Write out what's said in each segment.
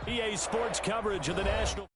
EA Sports coverage of the National.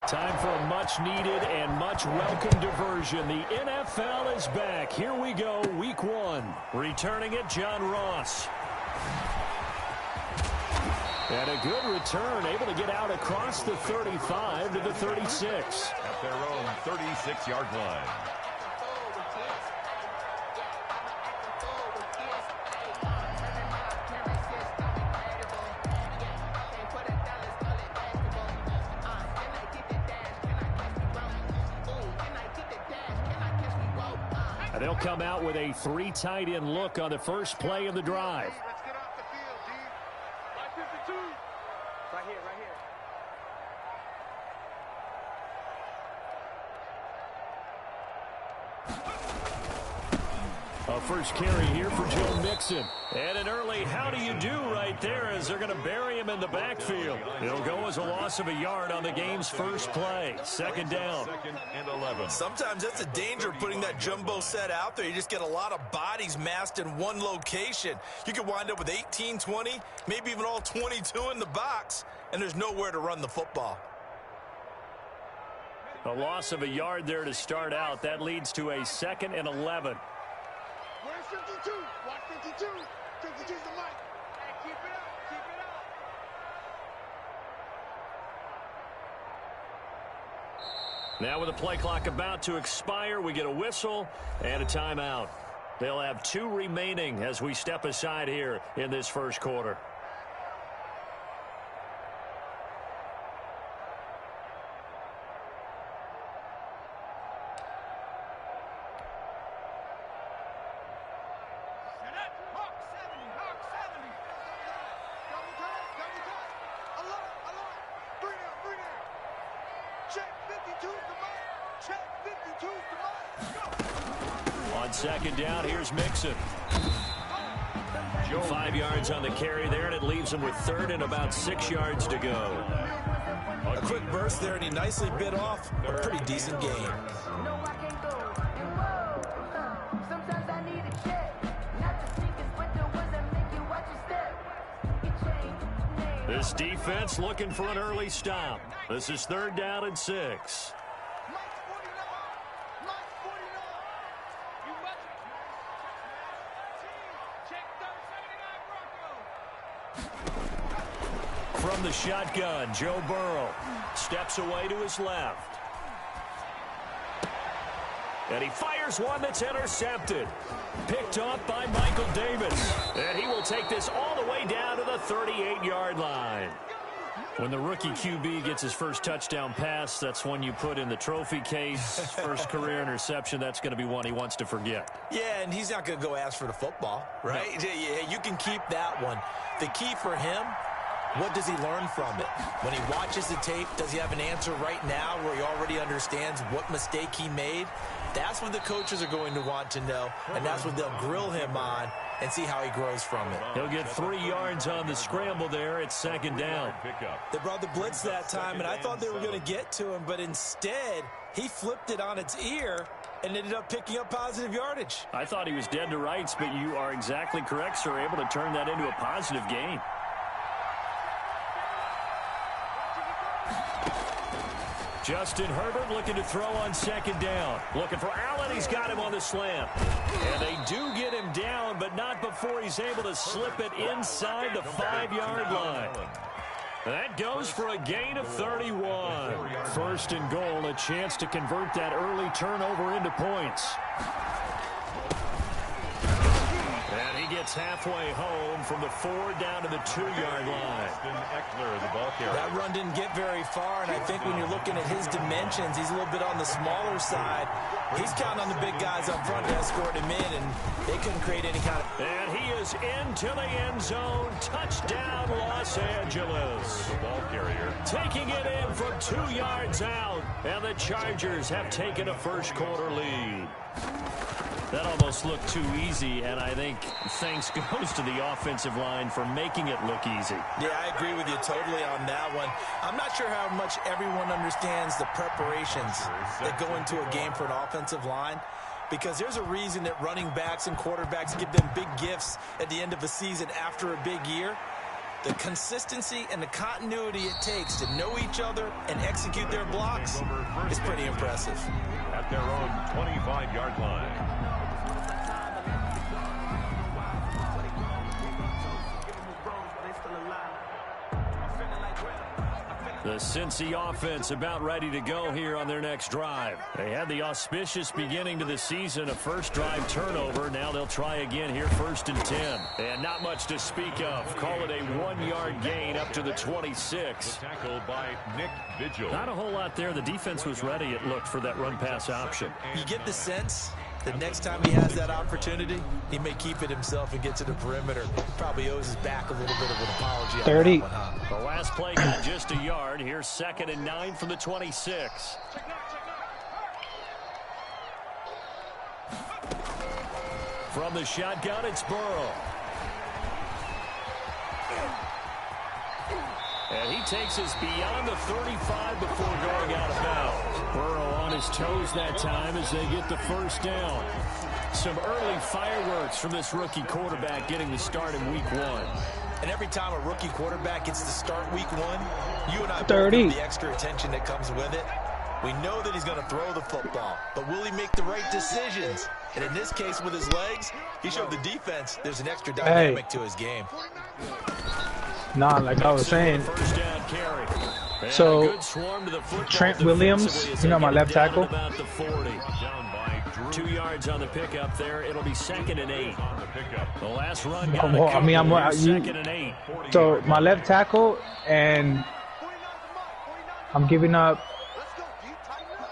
Time for a much-needed and much-welcome diversion. The NFL is back. Here we go, Week 1. Returning it, John Ross. And a good return, able to get out across the 35 to the 36. At their own 36-yard line. They'll come out with a 3 tight end look on the first play of the drive. Let's get off the field, D. 552. Right here, right here. A first carry here for Joe Mixon. And an early how do you do right there as they're going to bury him in the backfield. It'll go as a loss of a yard on the game's first play. Second down. 2nd and 11. Sometimes that's a danger of putting that jumbo set out there. You just get a lot of bodies massed in one location. You could wind up with 18, 20, maybe even all 22 in the box, and there's nowhere to run the football. A loss of a yard there to start out. That leads to a 2nd and 11. Where's 52? Watch 52. 52's the mic. Hey, keep it up. Keep it up. Now with the play clock about to expire, we get a whistle and a timeout. They'll have 2 remaining as we step aside here in this first quarter. On second down, here's Mixon. 5 yards on the carry there, and it leaves him with 3rd and about 6 yards to go. A quick burst there, and he nicely bit off a pretty decent game. This defense looking for an early stop. This is 3rd down and 6. From the shotgun, Joe Burrow steps away to his left. And he fires one that's intercepted. Picked off by Michael Davis. And he will take this all the way down to the 38-yard line. When the rookie QB gets his first touchdown pass, that's one you put in the trophy case. First career interception, that's going to be one he wants to forget. Yeah, and he's not going to go ask for the football, right? No. Yeah, you can keep that one. The key for him, what does he learn from it? When he watches the tape, does he have an answer right now where he already understands what mistake he made? That's what the coaches are going to want to know, and that's what they'll grill him on and see how he grows from it. He'll get 3 yards on the scramble there. It's 2nd down. They brought the blitz that time, and I thought they were going to get to him, but instead he flipped it on its ear and ended up picking up positive yardage. I thought he was dead to rights, but you are exactly correct, sir. Able to turn that into a positive gain. Justin Herbert looking to throw on 2nd down. Looking for Allen. He's got him on the slant. And they do get him down, but not before he's able to slip it inside the 5-yard line. That goes for a gain of 31. 1st and goal, a chance to convert that early turnover into points. And he gets halfway home from the 4 down to the 2-yard line. The ball carrier. That run didn't get very far, and I think when you're looking at his dimensions, he's a little bit on the smaller side. He's counting on the big guys up front to escort him in, and they couldn't create any kind of... And he is into the end zone. Touchdown, Los Angeles. The ball carrier. Taking it in from 2 yards out, and the Chargers have taken a first-quarter lead. That almost looked too easy, and I think thanks goes to the offensive line for making it look easy. Yeah, I agree with you totally on that one. I'm not sure how much everyone understands the preparations that go into a game for an offensive line, because there's a reason that running backs and quarterbacks give them big gifts at the end of a season after a big year. The consistency and the continuity it takes to know each other and execute their blocks is pretty impressive. At their own 25-yard line. The Cincy offense about ready to go here on their next drive. They had the auspicious beginning to the season, a first drive turnover. Now they'll try again here, 1st and 10. And not much to speak of. Call it a 1-yard gain up to the 26. Tackled by Nick Vigil. Not a whole lot there. The defense was ready, it looked, for that run-pass option. You get the sense that next time he has that opportunity, he may keep it himself and get to the perimeter. Probably owes his back a little bit of an apology. 30. On that one, huh? The last play got just a yard. Here's 2nd and 9 from the 26. From the shotgun, it's Burrow. And he takes us beyond the 35 before going out of bounds. Burrow on his toes that time as they get the first down. Some early fireworks from this rookie quarterback getting the start in week 1. And every time a rookie quarterback gets to start week 1, you and I both 30. know the extra attention that comes with it. We know that he's going to throw the football, but will he make the right decisions? And in this case, with his legs, he showed the defense there's an extra dynamic to his game. Nah, like I was saying. First down carry. And So, a good swarm to the football Trent Williams, defensively as you know, they my get left down tackle? at about the 40. Down by Drew. 2 yards on the pickup there. It'll be 2nd and 8. On the pickup. The last run Oh, got well, a I mean, couple. I'm- Here's you- 2nd and 8. So my left tackle, and I'm giving up Let's go, D. Tighten up.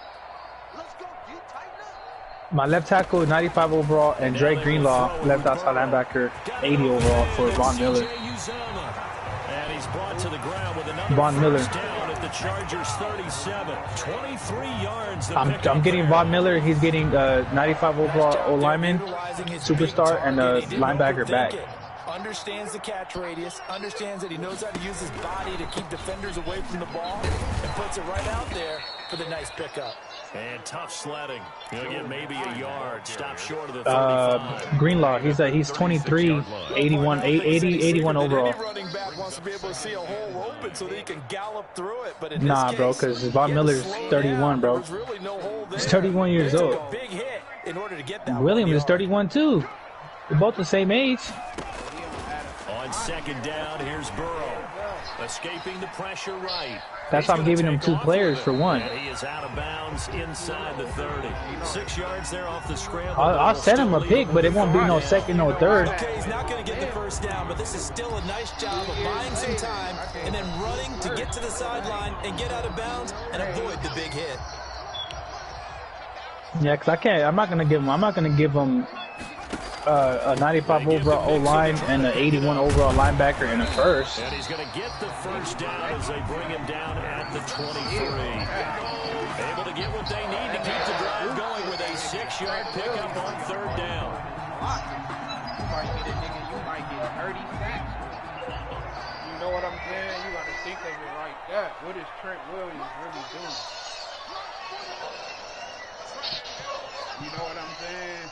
Let's go, D. Tighten up. my left tackle 95 overall, and Dre Greenlaw, left outside linebacker 80 overall for Von Miller. And he's brought to the ground with another Von Miller. first down at the Chargers 37. 23 yards. the I'm pickup getting there. Von Miller. He's getting 95 overall O lineman, superstar, and a linebacker back. Understands the catch radius, understands that he knows how to use his body to keep defenders away from the ball, and puts it right out there for the nice pickup. And tough sledding. He'll get maybe a yard. Stop short of the 35. Greenlaw, he's 23, 81 overall. Any running back wants to be able to see a hole open so that he can gallop through it. But in Nah, this bro, case, 'cause he Von had to Miller's slow 31, down. bro. There was really no hole there. He's 31 years They took old. a big hit in order to get that Williams 1 is yard. 31 too. They're both the same age. On 2nd down, here's Burrow. Escaping the pressure right. That's why I'm giving him 2 players for 1. And he is out of bounds inside the 30. 6 yards there off the scramble. I'll send him a pick, but it won't be no second or third. Okay, he's not going to get the first down, but this is still a nice job of buying some time and then running to get to the sideline and get out of bounds and avoid the big hit. Yeah, 'cause I'm not gonna give him a 95 overall O line and an 81 overall linebacker in a first. And he's going to get the first down as they bring him down at the 23. Able to get what they need to keep the drive going with a 6-yard pickup on 3rd down. You might get a nigga, you might get 30 sacks. You know what I'm saying? You gotta think of it like that. What is Trent Williams really doing? You know what I'm saying?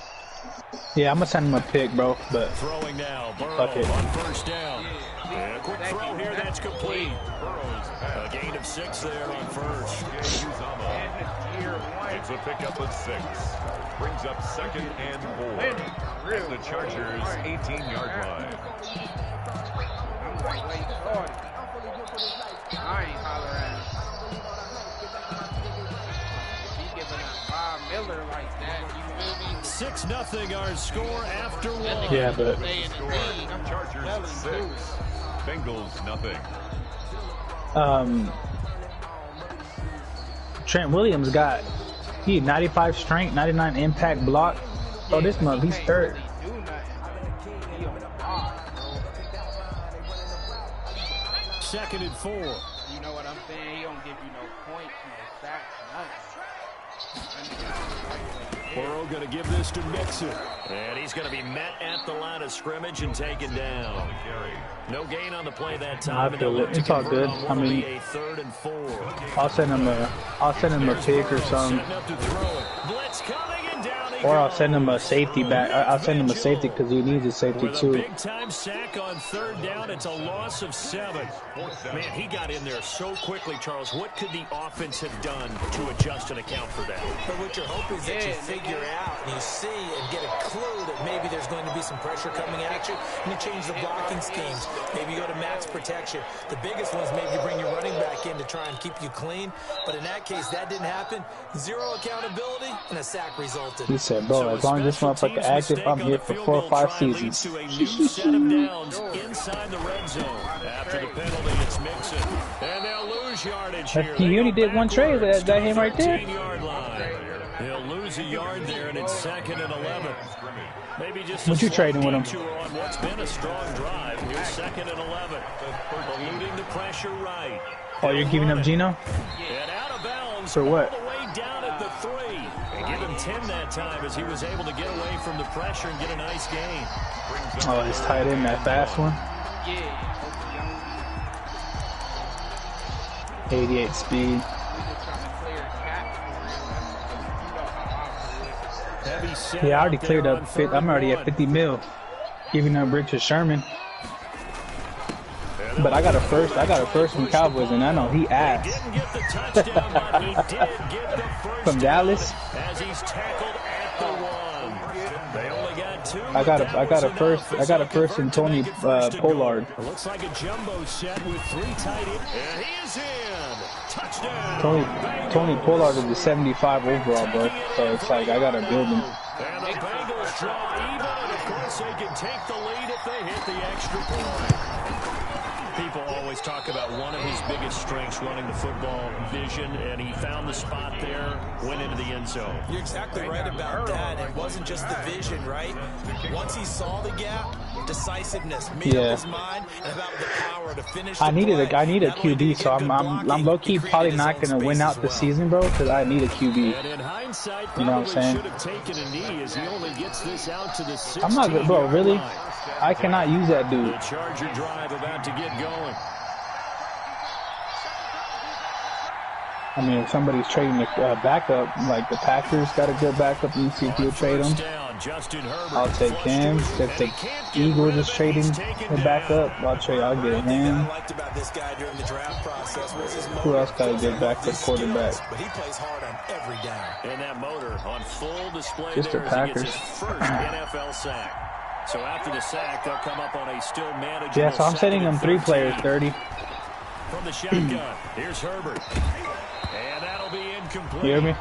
Yeah, I'm gonna send him a pick, bro. But Throwing now, Burrow Fuck it. on 1st down. And a quick throw here, that's complete. A gain of 6 there on 1st. It's a pickup of 6. Brings up 2nd and 4. At the Chargers 18-yard line. I'm like late started. I ain't hollering. He giving up Bob Miller like that. You feel me? 6-0 our score after 1. yeah, but Stay in the league. I'm Chargers 6. Bengals nothing. Trent Williams got 95 strength, 99 impact block. Oh, this month he's third. Second and 4. You know what I'm saying? He don't give you no points, no sacks, nothing. Burrow going to give this to Mixon. And he's going to be met at the line of scrimmage and taken down. No gain on the play that time. I feel it. It's all good. I mean, a 3rd and 4. I'll send him a pick or something. Setting up to throw it. Blitz coming and down he Or I'll goes. send him a safety back. I'll send him a safety because he needs a safety With a too. big-time sack on 3rd down, it's a loss of 7. Man, he got in there so quickly, Charles. What could the offense have done to adjust and account for that? But what you're hoping is that you figure out and you see and get a clue that maybe there's going to be some pressure coming at you, and you change the blocking schemes. Maybe you go to max protection. The biggest one is maybe you bring your running back in to try and keep you clean. But in that case, that didn't happen. 0 accountability, and a sack resulted. He said, bro, as long as this motherfucker active, I'm here for 4 or 5 seasons. To a new set of downs inside the red zone. After the penalty, it's Mixon. And they'll lose yardage here. He only did one trade with that him right there. 14-yard line. He'll lose a yard there, and it's 2nd and 11. Maybe just What you trading with him? on what's been a strong drive. Here's 2nd and 11. Eluding the pressure right. Oh, you're giving up Geno? And out of bounds. For what? All the way down at the 3. And give him 10 that time as he was able to get away from the pressure and get a nice gain. Oh, it's tight in that fast one. Yeah. 88 speed. Heavy set Yeah, I already out there cleared on up. third I'm already and at 50 mil. Giving up Richard Sherman. But I got a first from Cowboys, and I know he asked. Didn't get the touchdown, but he did get the first From Dallas? down as he's tackled at the 1. They only got 2. I got a first from Tony Pollard. It looks like a jumbo set with 3 tight ends. And he is in. Touchdown. Tony Pollard is a 75 overall, bro. So it's like I gotta build him. And the Bengals draw even, and of course they can take the lead if they hit the extra point. People always talk about one of his biggest strengths, running the football, vision, and he found the spot there, went into the end zone. You're exactly right about that. It wasn't just the vision, right? Once he saw the gap, decisiveness, made up his mind, and about the power to finish the I need a Not only did he QB, so get good I'm blocking, low key he probably created not his own gonna win space out as the well. season, bro, because I need a QB. And in hindsight, You know what I'm probably saying? should have taken a knee as he only gets this out to the 16. I'm not good, bro. Really? I cannot use that The dude. Charger drive about to get going. I mean, if somebody's trading the backup, like the Packers got a good backup, you see if you'll trade them. Justin Herbert I'll take him. If the Eagles is trading the backup, I'll get One thing him. I liked about this guy during the draft process was his Who else got a good backup his quarterback? skills, but he plays hard on every down. And that motor on full display Just the there as he Packers. gets his first NFL sack. So after the sack, they'll come up on a still manageable. Yeah, so I'm sending them 3 players, 30. From the shotgun, here's Herbert. And that'll be incomplete. You hear me?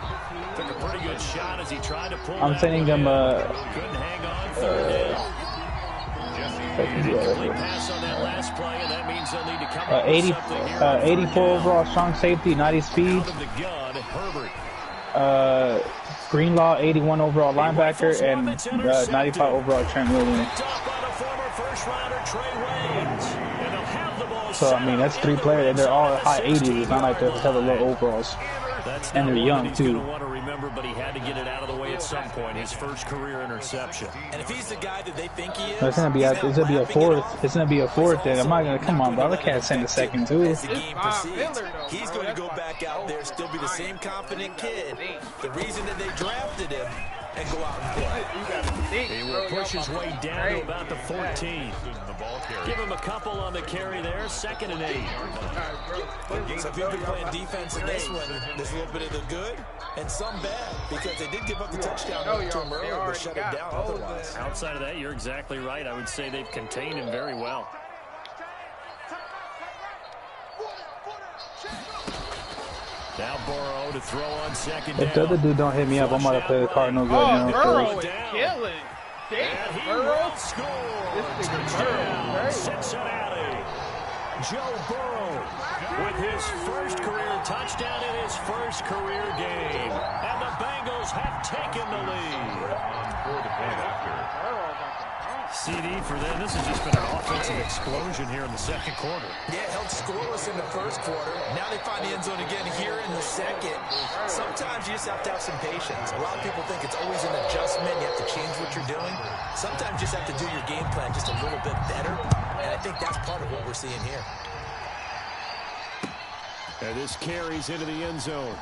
Took a pretty good shot as he tried to pull I'm that sending one them in. Couldn't hang on 3rd down. Incomplete pass on that last play, and that means they'll need to come up with 80, something here. 84 overall strong safety, 90 speed. Out of the gun, Herbert. Greenlaw, 81 overall linebacker, and 95 overall Trent Williams. Picked up by the former first-rounder Trey Waynes. And they'll have the ball So, I mean, that's 3 players, and they're all high 80s. It's not like they're hella low overalls. That's And not they're one young, that he's too. going to want to remember, but he had to get it out of the way at some point. His first career interception. And if he's the guy that they think he is, It's gonna be a fourth. It's gonna be a fourth. Then I'm not gonna come on, bro. I can't send a second too. As the game Von proceeds, Miller, though, he's bro. going to go That's back out there, still be the same confident kid. The reason that they drafted him and go out and play. You gotta think, He bro. will push his way down to about the 14. The ball carrier. Give him a couple on the carry there. 2nd and 8. So if you've been playing defense in this one, there's a little bit of the good and some bad because they did give up the touchdown to him earlier, but shut it down otherwise. Outside of that, you're exactly right. I would say they've contained him very well. Now Burrow to throw on 2nd down. If the other dude don't hit me up, I'm about to play the Cardinals right now. Burrow Cause is killing. And Damn, he Burrow. will score. This nigga Touchdown, Burrow, right? Cincinnati. Joe Burrow with his first career touchdown in his first career game. And the Bengals have taken the lead. For the point after. CD for them. This has just been an offensive explosion here in the second quarter. Yeah, held scoreless in the first quarter. Now they find the end zone again here in the second. Sometimes you just have to have some patience. A lot of people think it's always an adjustment. You have to change what you're doing. Sometimes you just have to do your game plan just a little bit better. And I think that's part of what we're seeing here. And this carries into the end zone.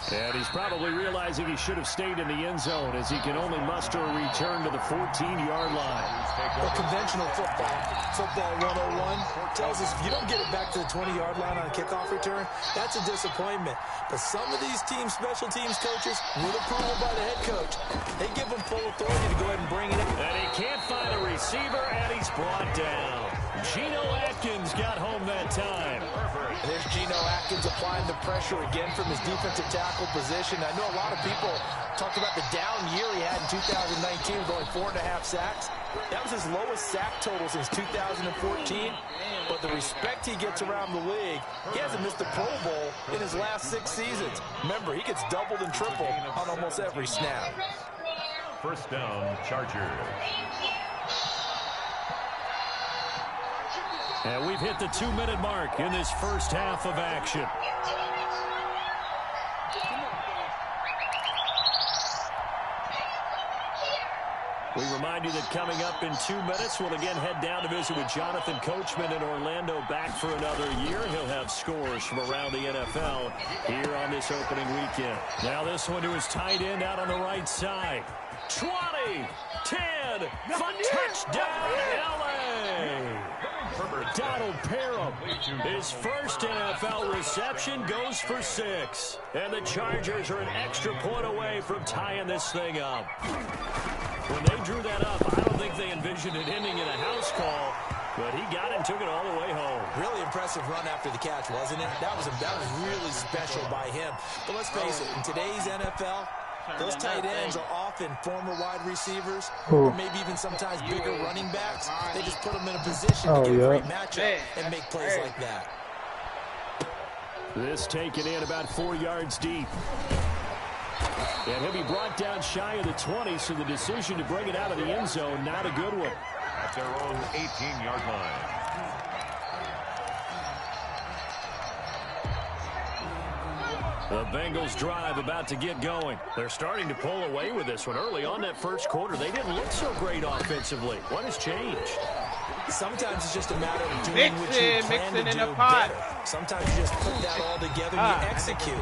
And he's probably realizing he should have stayed in the end zone as he can only muster a return to the 14-yard line. Well, conventional football 101 tells us if you don't get it back to the 20-yard line on a kickoff return, that's a disappointment. But some of these special teams coaches, with approval by the head coach, they give them full authority to go ahead and bring it in. And he can't find a receiver, and he's brought down. Geno Atkins got home that time. And there's Geno Atkins applying the pressure again from his defensive tackle position. I know a lot of people talked about the down year he had in 2019 with only 4.5 sacks. That was his lowest sack total since 2014. But the respect he gets around the league, he hasn't missed a Pro Bowl in his last 6 seasons. Remember, he gets doubled and tripled on almost every snap. First down, Chargers. And we've hit the 2-minute mark in this first half of action. We remind you that coming up in 2 minutes, we'll again head down to visit with Jonathan Coachman in Orlando, back for another year. He'll have scores from around the NFL here on this opening weekend. Now this one to his tight end out on the right side. 20, 10, for touchdown, L.A. Donald Parham, his first NFL reception, goes for 6. And the Chargers are an extra point away from tying this thing up. When they drew that up, I don't think they envisioned it ending in a house call, but he got it and took it all the way home. Really impressive run after the catch, wasn't it? That was really special by him. But let's face it, in today's NFL, those tight ends are often former wide receivers, or maybe even sometimes bigger running backs. They just put them in a position to get a great matchup and make plays like that. This taken in about 4 yards deep. And he'll be brought down shy of the 20, so the decision to bring it out of the end zone, not a good one. At their own 18-yard line. The Bengals drive about to get going. They're starting to pull away with this one. Early on that first quarter, they didn't look so great offensively. What has changed? Sometimes it's just a matter of doing what you plan to do better. Sometimes you just put that all together and you execute.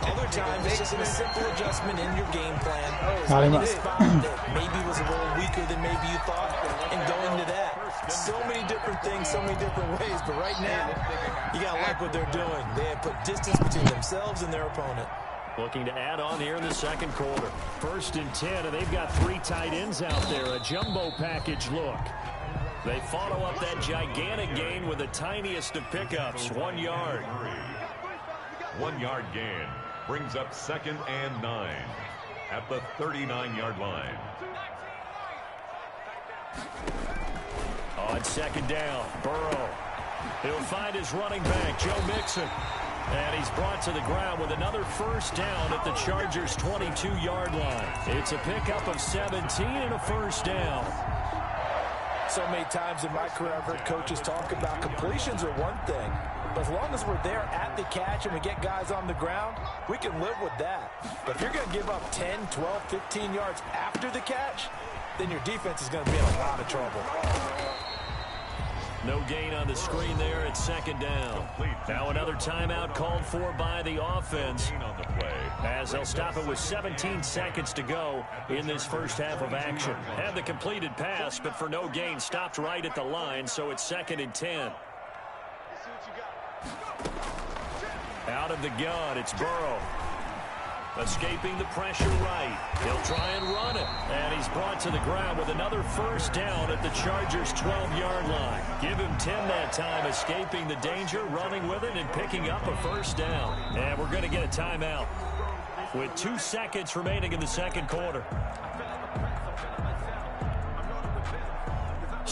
Other times it's just a simple adjustment in your game plan. Finding a spot that maybe was a little weaker than maybe you thought and going to that. So many different things, so many different ways. But right now, you got to like what they're doing. They have put distance between themselves and their opponent. Looking to add on here in the second quarter. 1st and 10, and they've got 3 tight ends out there. A jumbo package look. They follow up that gigantic gain with the tiniest of pickups, 1 yard. 1 yard gain brings up 2nd and 9 at the 39-yard line. On 2nd down, Burrow. He'll find his running back, Joe Mixon. And he's brought to the ground with another first down at the Chargers' 22-yard line. It's a pickup of 17 and a first down. So many times in my career I've heard coaches talk about completions are one thing, but as long as we're there at the catch and we get guys on the ground, we can live with that. But if you're going to give up 10, 12, 15 yards after the catch, then your defense is going to be in a lot of trouble. No gain on the screen there at 2nd down. Now another timeout called for by the offense as they'll stop it with 17 seconds to go in this first half of action. Had the completed pass, but for no gain, stopped right at the line, so it's 2nd and 10. Out of the gun, it's Burrow. Escaping the pressure right. He'll try and run it. And he's brought to the ground with another first down at the Chargers' 12-yard line. Give him 10 that time, escaping the danger, running with it, and picking up a first down. And we're going to get a timeout with 2 seconds remaining in the second quarter.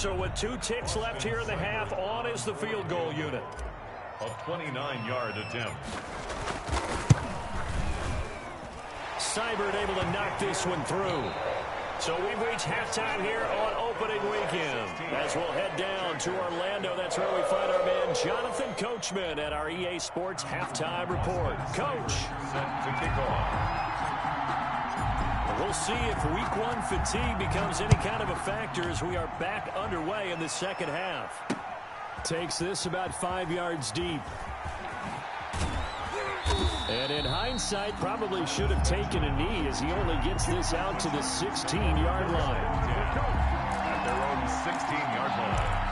So with 2 ticks left here in the half, on is the field goal unit. A 29-yard attempt. Seibert able to knock this one through. So we've reached halftime here on opening weekend. As we'll head down to Orlando, that's where we find our man Jonathan Coachman at our EA Sports Halftime Report. Coach. Set to kick off. We'll see if week 1 fatigue becomes any kind of a factor as we are back underway in the second half. Takes this about 5 yards deep. And in hindsight, probably should have taken a knee as he only gets this out to the 16-yard line. At their own 16-yard line.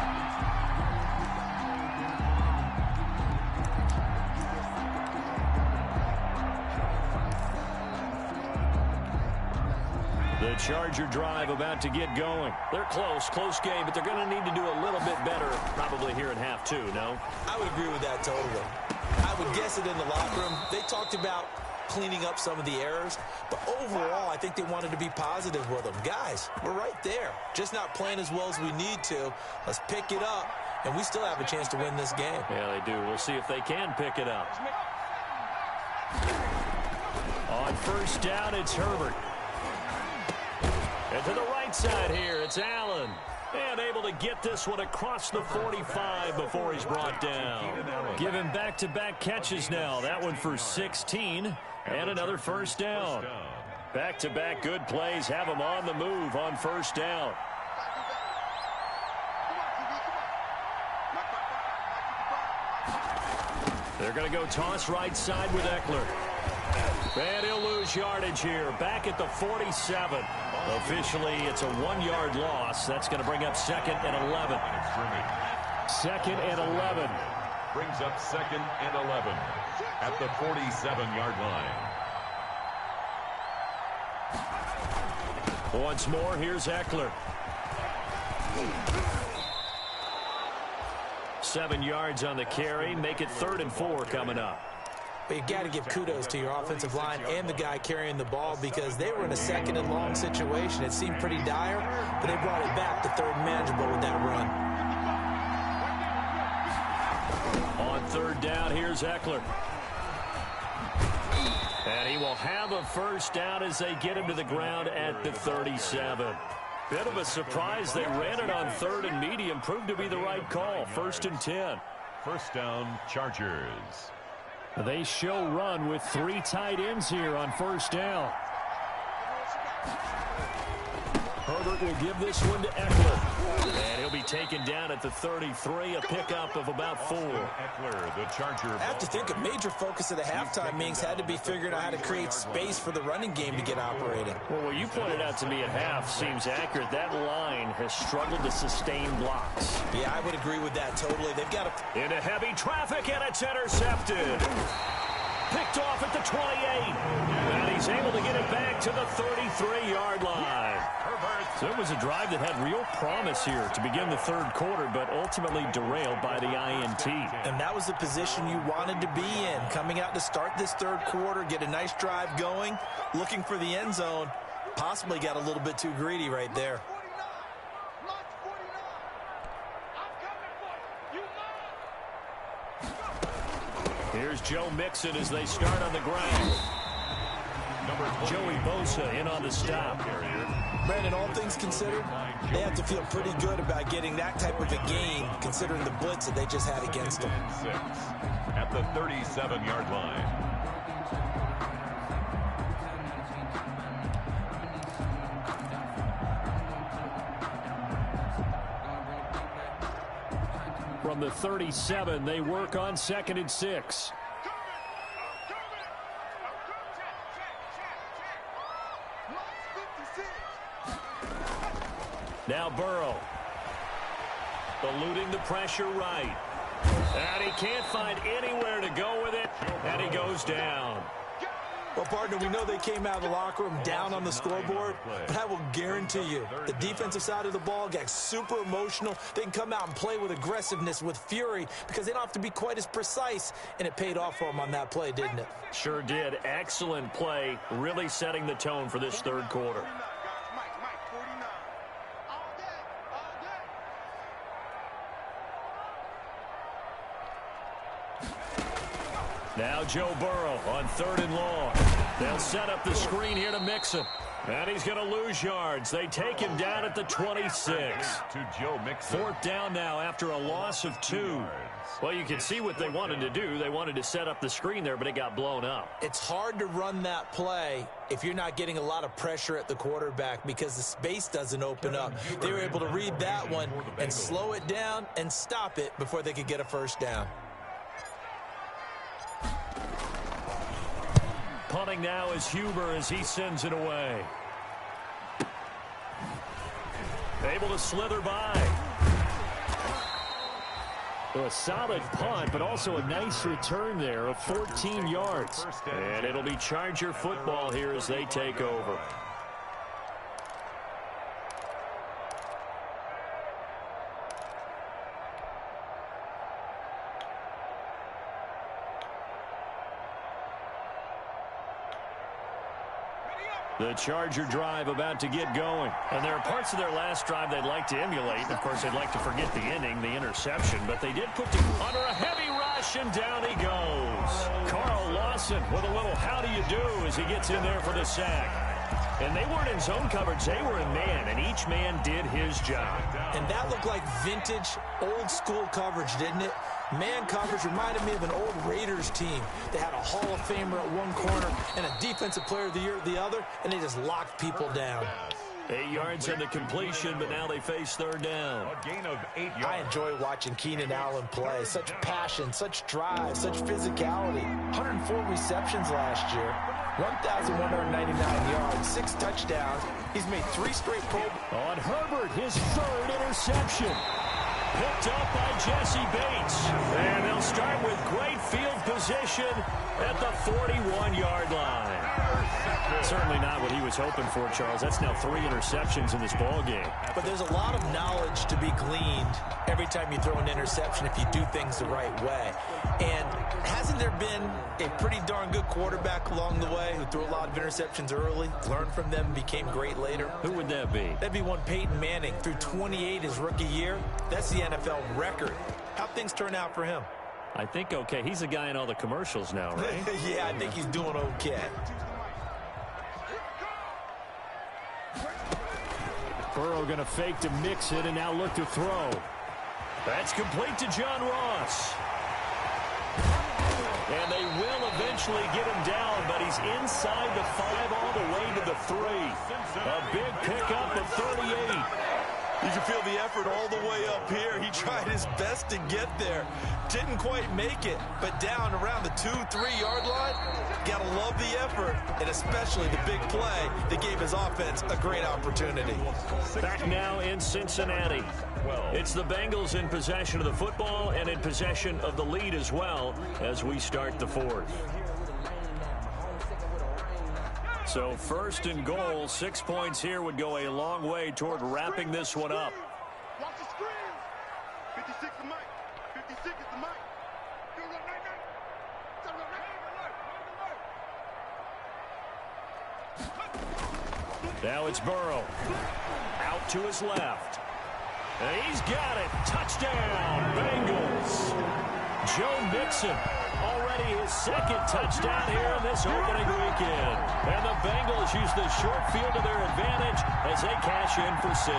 The Charger drive about to get going. They're close game, but they're going to need to do a little bit better probably here in half 2, no? I would agree with that totally. I would guess it in the locker room. They talked about cleaning up some of the errors, but overall, I think they wanted to be positive with them. Guys, we're right there. Just not playing as well as we need to. Let's pick it up, and we still have a chance to win this game. Yeah, they do. We'll see if they can pick it up. On first down, it's Herbert. And to the right side here, it's Allen. And able to get this one across the 45 before he's brought down. Give him back-to-back catches now. That one for 16 and another first down. Back-to-back good plays have him on the move on first down. They're going to go toss right side with Eckler. And he'll lose yardage here. Back at the 47. Officially, it's a 1-yard loss. That's going to bring up 2nd and 11. 2nd and 11. Brings up 2nd and 11 at the 47-yard line. Once more, here's Eckler. 7 yards on the carry. Make it 3rd and 4 coming up. But you got to give kudos to your offensive line and the guy carrying the ball because they were in a 2nd and long situation. It seemed pretty dire, but they brought it back to 3rd and manageable with that run. On 3rd down, here's Eckler. And he will have a first down as they get him to the ground at the 37. Bit of a surprise. They ran it on 3rd and medium. Proved to be the right call. 1st and 10. First down, Chargers. They show run with 3 tight ends here on first down. Herbert will give this one to Eckler. And he'll be taken down at the 33, a pickup of about 4. Eckler, the Charger. I have to think a major focus of the halftime meetings had to be figuring out how to create space for the running game to get operating. Well, what you pointed out to me at half seems accurate. That line has struggled to sustain blocks. Yeah, I would agree with that totally. They've got to... Into heavy traffic, and it's intercepted. Picked off at the 28. And he's able to get it back to the 33-yard line. So it was a drive that had real promise here to begin the 3rd quarter, but ultimately derailed by the INT. And that was the position you wanted to be in. Coming out to start this 3rd quarter, get a nice drive going, looking for the end zone. Possibly got a little bit too greedy right there. Here's Joe Mixon as they start on the ground. Joey Bosa in on the stop. Brandon, all things considered, they have to feel pretty good about getting that type of a gain, considering the blitz that they just had against them. 6 at the 37-yard line. From the 37, they work on 2nd and 6. Now Burrow. Eluding the pressure right. And he can't find anywhere to go with it. And he goes down. Well, partner, we know they came out of the locker room down on the scoreboard, but I will guarantee you the defensive side of the ball got super emotional. They can come out and play with aggressiveness, with fury, because they don't have to be quite as precise, and it paid off for them on that play, didn't it? Sure did. Excellent play, really setting the tone for this 3rd quarter. Now Joe Burrow on 3rd and long. They'll set up the screen here to Mixon. And he's going to lose yards. They take him down at the 26. To Joe Mixon. 4th down now after a loss of 2. Well, you can see what they wanted to do. They wanted to set up the screen there, but it got blown up. It's hard to run that play if you're not getting a lot of pressure at the quarterback because the space doesn't open up. They were able to read that one and slow it down and stop it before they could get a 1st down. Punting now is Huber as he sends it away. Able to slither by. So a solid punt, but also a nice return there of 14 yards. And it'll be Charger football here as they take over. The Charger drive about to get going. And there are parts of their last drive they'd like to emulate. Of course, they'd like to forget the inning, the interception. But they did put under a heavy rush, and down he goes. Carl Lawson with a little how do you do as he gets in there for the sack. And they weren't in zone coverage. They were in man, and each man did his job. And that looked like vintage, old-school coverage, didn't it? Man coverage reminded me of an old Raiders team. They had a Hall of Famer at one corner and a Defensive Player of the Year at the other, and they just locked people down. 8 yards in the completion, but now they face 3rd down. A gain of 8 yards. I enjoy watching Keenan Allen play. Such passion, such drive, such physicality. 104 receptions last year, 1,199 yards, 6 touchdowns. He's made 3 straight Pro Bowls. On Herbert, his 3rd interception. Picked up by Jesse Bates. And they'll start with great field position at the 41-yard line. Certainly not what he was hoping for, Charles. That's now 3 interceptions in this ball game. But there's a lot of knowledge to be gleaned every time you throw an interception if you do things the right way. And hasn't there been a pretty darn good quarterback along the way who threw a lot of interceptions early, learned from them, became great later? Who would that be? That'd be one Peyton Manning. Threw 28 his rookie year. That's the NFL record. How'd things turn out for him? I think okay. He's a guy in all the commercials now, right? Yeah, I think he's doing okay. Burrow going to fake to mix it and now look to throw. That's complete to John Ross. And they will eventually get him down, but he's inside the 5 all the way to the 3. A big pickup of 38. You can feel the effort all the way up here. He tried his best to get there. Didn't quite make it, but down around the 2-3 yard line, gotta love the effort, and especially the big play that gave his offense a great opportunity. Back now in Cincinnati. It's the Bengals in possession of the football and in possession of the lead as well as we start the 4th. So 1st and goal, 6 points here would go a long way toward wrapping this one up. Watch the screen. 56 is Mike. 56 is the Mike. Now it's Burrow. Out to his left. And he's got it. Touchdown, Bengals. Joe Mixon. Already his 2nd touchdown here in this opening weekend. And the Bengals use the short field to their advantage as they cash in for 6.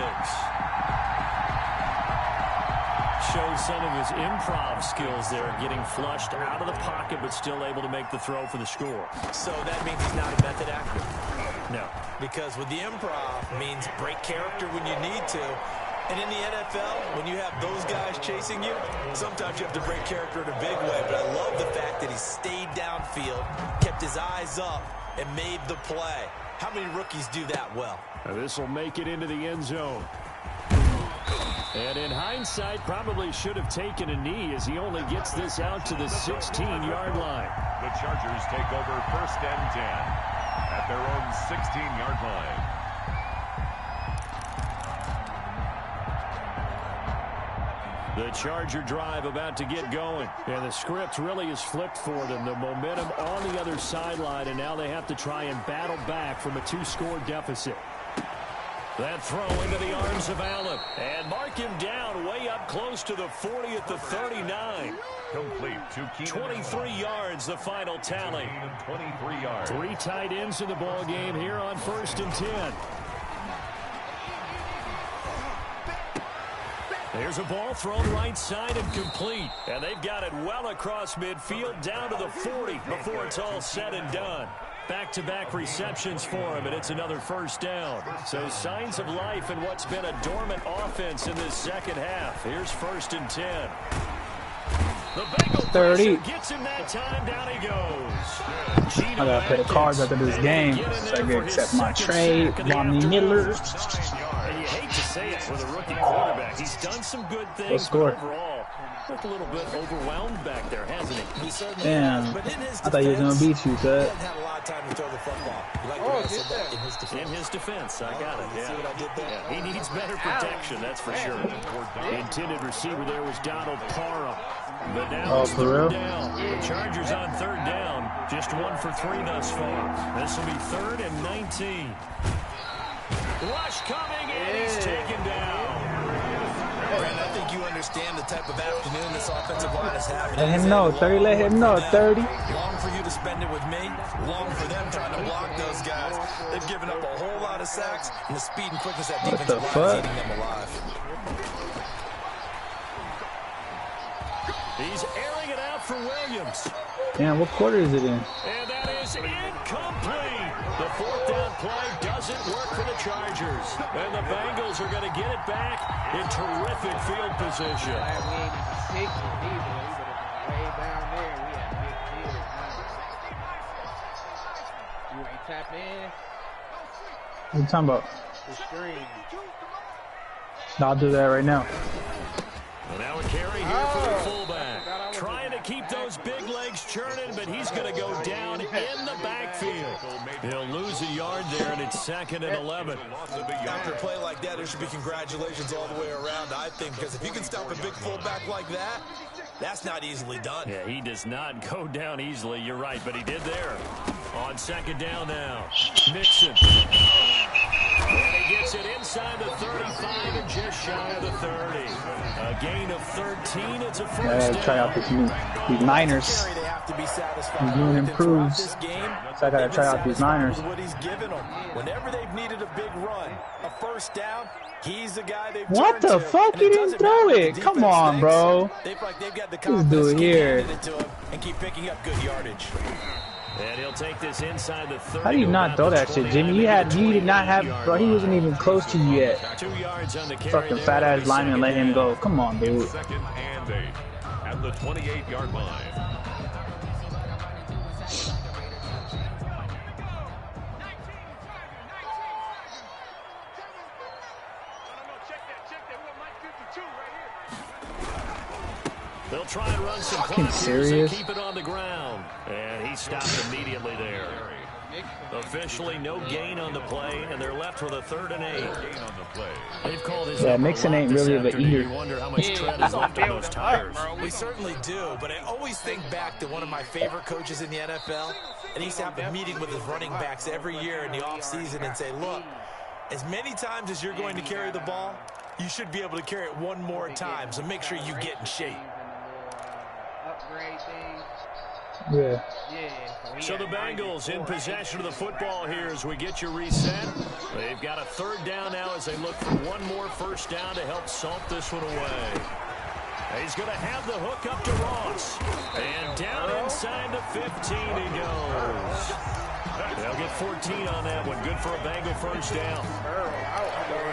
Shows some of his improv skills there, getting flushed out of the pocket but still able to make the throw for the score. So that means he's not a method actor? No. Because with the improv means break character when you need to. And in the NFL, when you have those guys chasing you, sometimes you have to break character in a big way. But I love the fact that he stayed downfield, kept his eyes up, and made the play. How many rookies do that well? This will make it into the end zone. And in hindsight, probably should have taken a knee as he only gets this out to the 16-yard line. The Chargers take over 1st and 10 at their own 16-yard line. The Charger drive about to get going. And the script really is flipped for them. The momentum on the other sideline, and now they have to try and battle back from a 2-score deficit. That throw into the arms of Allen. And mark him down way up close to the 40 at the 39. Complete to Keenan. 23 yards, the final tally. 23 yards. 3 tight ends in the ball game here on 1st and 10. There's a ball thrown right side and complete. And they've got it well across midfield down to the 40 before it's all said and done. Back-to-back receptions for him, and it's another first down. So signs of life in what's been a dormant offense in this second half. Here's 1st and 10. The Bengal 30. Gets him that time. Down he goes. I gotta play the cards after this game so I can accept my trade. Romney Miller. And you hate to say it with a rookie quarterback. He's done some good things, but overall, looked a little bit overwhelmed back there, hasn't he? Damn. I thought he was gonna beat you, cuz. Time to throw the football. In his defense, I got it. Yeah. He needs better protection, that's for sure. The intended receiver there was Donald Parham. But now it's 3rd down. The Chargers on 3rd down. Just 1 for 3 thus far. This will be 3rd and 19. Rush coming, and he's taken down. Brandon, I think you understand the type of afternoon this offensive line is having. Let him know, 30. Let him know, 30. Long for you to spend it with me. Long for them trying to block those guys. They've given up a whole lot of sacks, and the speed and quickness that defensive line is eating them alive. He's airing it out for Williams. Damn, what quarter is it in? And that is incomplete. The 4th down play doesn't work for the Chargers. And the Bengals are going to get it back in terrific field position. We ain't even 6 either. We would have been way down there. We had big field. You ain't tap in. What are you talking about? The stream. I'll do that right now. Well, now a carry here for the fullback. Trying to keep those big legs churning, but he's going to go down in the backfield. He'll lose a yard there, and it's 2nd and 11. After a play like that, there should be congratulations all the way around, I think, because if you can stop a big fullback like that, that's not easily done. Yeah, he does not go down easily. You're right, but he did there. On 2nd down now, Mixon. And he gets it inside the 35 and just shy of the 30. A gain of 13. It's a first down. Try out these Niners. He's doing improves. So I gotta try out these Niners. What he's given them. Whenever they've needed a big run, a first down, he's the guy they've What the fuck? He didn't throw it. Come on, bro. They've got the Let's do it here. And keep picking up good yardage. And he'll take this inside the 30. How do you not throw that shit, Jimmy? He did not have, bro. He wasn't even close to you yet. 2 yards on the carry. Fucking fat ass lineman let him go. Come on, dude. 2nd and 8 at the 28-yard line. They'll try and run some fucking clock serious? and keep it on the ground. And he stopped immediately there. Officially no gain on the play, and they're left with a 3rd and 8. They've called his Mixon ain't really of an eater. You wonder how much tread is left on those tires. We certainly do, but I always think back to one of my favorite coaches in the NFL, and he used to have a meeting with his running backs every year in the offseason and say, look, as many times as you're going to carry the ball, you should be able to carry it one more time, so make sure you get in shape. Upgrade things. Yeah. So the Bengals in possession of the football here as we get you reset. They've got a 3rd down now as they look for one more first down to help salt this one away. He's going to have the hook up to Ross. And down inside the 15 he goes. They'll get 14 on that one. Good for a Bengal first down.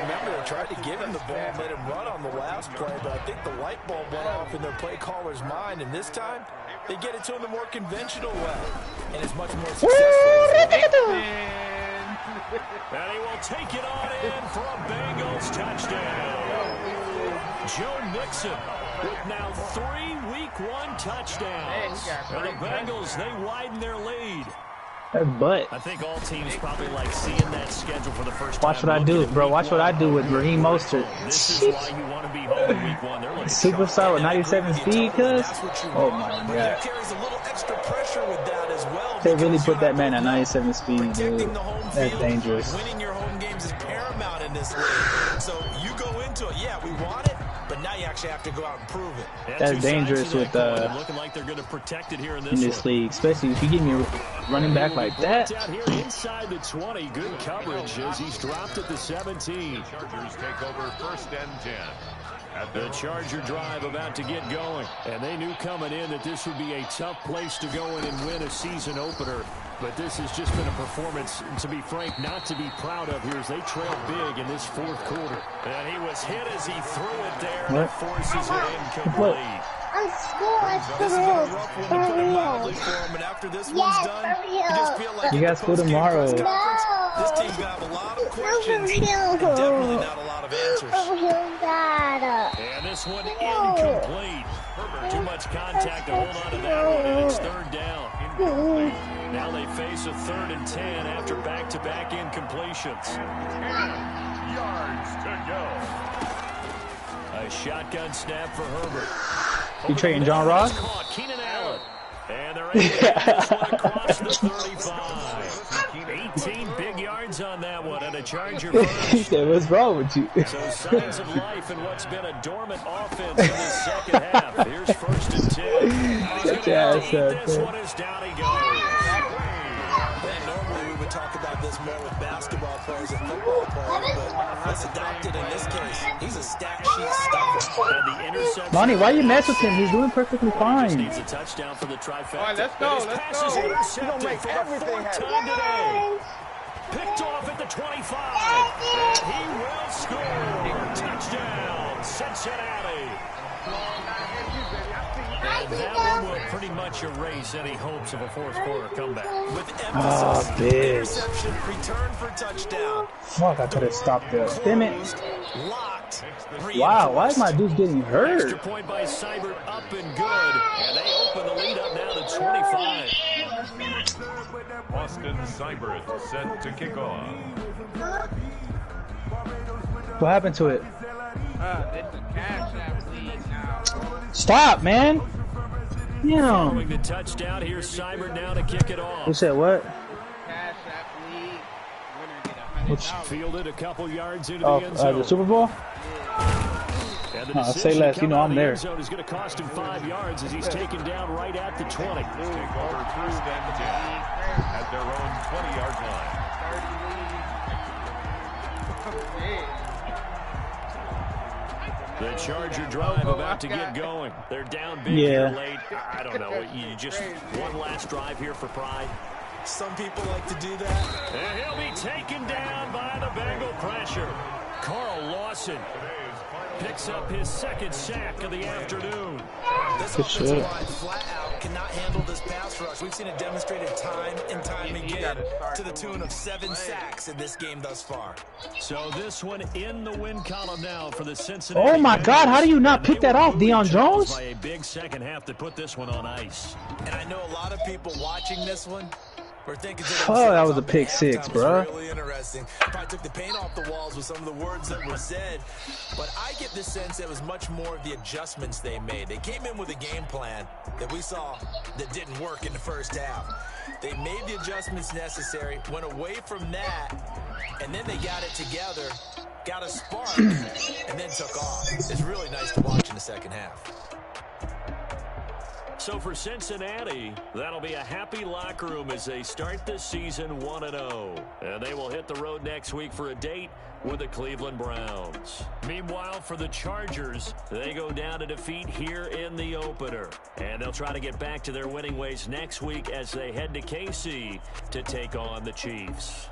Remember, they tried to give him the ball and let him run on the last play, but I think the light bulb went off in their play caller's mind, and this time they get it to him the more conventional way, and it's much more successful. And he will take it on in for a Bengals touchdown. Joe Mixon with now 3 Week 1 touchdowns. And the Bengals, they widen their lead. That's butt. I think all teams probably like seeing that schedule for the first time. Watch what I do, bro. Watch what I do with Raheem Mostert. This is why you want to be home in Week 1. They're like Superstar with 97 speed, cuz. Oh my god. Carries a little extra pressure with that as well. They really put that man at 97 speed, dude. That's dangerous. Winning your home games is paramount in this league. So you go into it, yeah, we want it, but now you actually have to go out and prove it. That's dangerous with looking like they're going to protect it here in this league, especially if you give me a running back like that. Out here inside the 20, good coverage as he's dropped at the 17. The Chargers take over 1st and 10. The Charger drive about to get going, and they knew coming in that this would be a tough place to go in and win a season opener. But this has just been a performance, to be frank, not to be proud of here as they trail big in this 4th quarter. And he was hit as he threw it there, and it forces it incomplete. This is a rough one, to put it mildly, for him, and after this one's done, you just feel like you got school tomorrow. This team's going to have a lot of questions and definitely not a lot of answers. And this one incomplete. Too much contact to hold on to that one, and it's 3rd down. Incomplete. Now they face a 3rd and 10 after back-to-back incompletions. 10 yards to go. A shotgun snap for Herbert. You trading John Ross? Keenan Allen. And they're able to get this one across the 35. 18 big yards on that one, and a Charger He first. said, what's wrong with you? So signs of life in what's been a dormant offense in the 2nd half. Here's 1st and 10. Get your ass up, This man. one is down he goes. And normally we would talk about this more with basketball players and football players, but it's adopted in this case. He's a stack sheet stuffer. And the interception. Lonnie, why you mess with him? He's doing perfectly Just fine. needs a touchdown for the trifecta. All right, let's go, And his let's pass go. is intercepted You're gonna make for the everything 4th happen. time today. Picked off at the 25. And he will score. Touchdown, Cincinnati. And that one will pretty much erase any hopes of a 4th quarter comeback. With emphasis, big. interception, return for touchdown. Fuck, I could have stopped there. Damn it. Locked. Wow, why is my dude getting Extra hurt? point by Seibert, up and good. And they open the lead up now to 25. Austin Seibert set to kick off. What happened to it? It's a cash app league now. Stop, man. Damn. Throwing the touchdown. Here's Seibert now to kick it off. You said what? Cash app league. Winner get $100. Fielded a couple yards into Oh, the end zone. the Super Bowl? And the say decision less, you coming know out I'm of the there. end zone is going to cost him 5 yards as he's taken down right at the 20. Take over 1st and 10 at their own 20-yard line. 30 league. The Charger drive about to get going. They're down big Yeah. here late. I don't know. You just one last drive here for pride. Some people like to do that. And he'll be taken down by the Bengal pressure. Carl Lawson picks up his 2nd sack of the afternoon. This Good offensive shit. line flat out cannot handle this pass rush. We've seen it demonstrated time and time again to the tune of 7 sacks in this game thus far. So this one in the win column now for the Cincinnati. Oh my God, how do you not Bengals. pick that They off, were Deion challenged Jones? By a big 2nd half to put this one on ice. And I know a lot of people watching this one were thinking to Oh, themselves, that was a "Oh, pick halftime six, was bruh. Really interesting. Probably took the paint off the walls with some of the words that were said. But I get the sense it was much more of the adjustments they made. They came in with a game plan that we saw that didn't work in the 1st half. They made the adjustments necessary, went away from that, and then they got it together, got a spark, and then took off. It's really nice to watch in the 2nd half. So for Cincinnati, that'll be a happy locker room as they start this season 1-0. And they will hit the road next week for a date with the Cleveland Browns. Meanwhile, for the Chargers, they go down to defeat here in the opener. And they'll try to get back to their winning ways next week as they head to KC to take on the Chiefs.